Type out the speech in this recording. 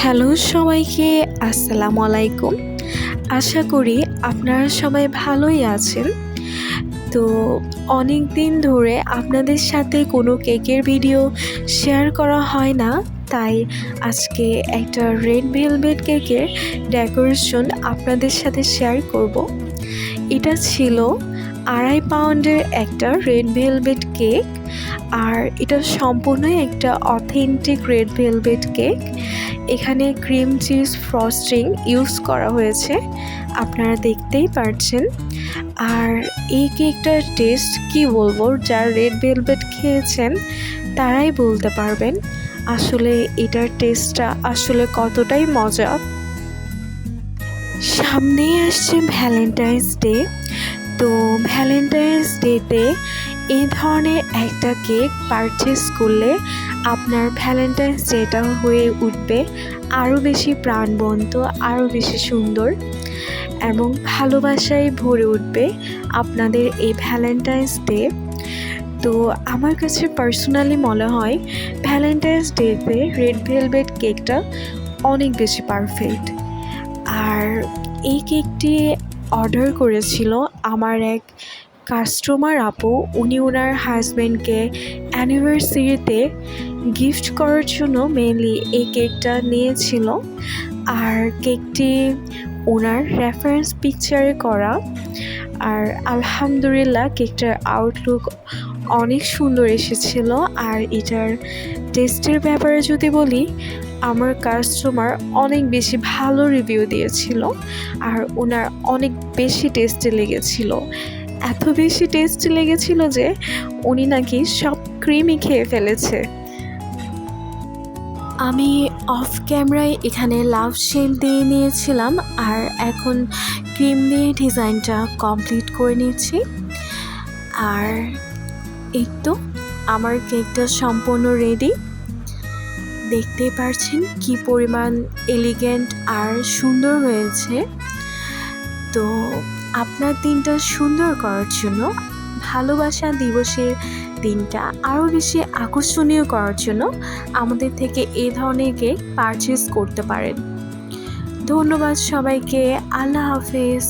Hello সবাইকে, আসসালামু আলাইকুম। আশা করি আপনারা সবাই ভালোই আছেন। তো অনেক দিন ধরে আপনাদের সাথে কোনো কেকের ভিডিও শেয়ার করা হয় না, তাই আজকে একটা রেড ভেলভেট কেকের ডেকোরেশন আপনাদের সাথে শেয়ার করব। এটা ছিল 2.5 পাউন্ডের একটা রেড ভেলভেট কেক, আর এটা সম্পূর্ণই একটা অথেন্টিক রেড ভেলভেট কেক। এখানে ক্রিম চিজ ফ্রস্টিং ইউজ করা হয়েছে, আপনারা দেখতেই পারছেন। আর এই কেকটার টেস্ট কি বলবো, যারা রেড ভেলভেট খেয়েছেন তারাই বলতে পারবেন আসলে এটার টেস্টটা আসলে কতটাই মজা। সামনেই আসছে ভ্যালেন্টাইন্স ডে, তো ভ্যালেন্টাইন্স ডেতে এই ধরনের একটা কেক পারচেস করলে আপনার ভ্যালেন্টাইন্স ডেটা হয়ে উঠবে আরও বেশি প্রাণবন্ত, আরও বেশি সুন্দর এবং ভালোবাসায় ভরে উঠবে আপনাদের এই ভ্যালেন্টাইন্স ডে। তো আমার কাছে পার্সোনালি মনে হয় ভ্যালেন্টাইন্স ডেতে রেড ভেলভেট কেকটা অনেক বেশি পারফেক্ট। আর এই কেকটি অর্ডার করেছিল আমার এক কাস্টমার আপু। উনি ওনার হাজব্যান্ডকে অ্যানিভার্সারিতে গিফট করার জন্য মেনলি এই কেকটা নিয়েছিল। আর কেকটি ওনার রেফারেন্স পিকচারে করা, আর আলহামদুলিল্লাহ কেকটার আউটলুক অনেক সুন্দর এসেছিল। আর এটার টেস্টের ব্যাপারে যদি বলি, আমার কাস্টমার অনেক বেশি ভালো রিভিউ দিয়েছিল, আর ওনার অনেক বেশি টেস্টি লেগেছিল। এত বেশি টেস্টি লেগেছিল যে উনি নাকি সব ক্রিমই খেয়ে ফেলেছে। আমি অফ ক্যামেরায় এখানে লাভ শেপ দিয়ে নিয়েছিলাম, আর এখন ক্রিম দিয়ে ডিজাইনটা কমপ্লিট করে নিচ্ছি। আর এই তো আমার কেকটা সম্পূর্ণ রেডি। দেখতেই পারছেন কি পরিমাণ এলিগেন্ট আর সুন্দর হয়েছে। তো আপনার দিনটা সুন্দর করার জন্য, ভালোবাসা দিবসের দিনটা আরও বেশি আকর্ষণীয় করার জন্য আমাদের থেকে এই ধরনের কেক পারচেস করতে পারেন। ধন্যবাদ সবাইকে। আল্লাহ হাফেজ।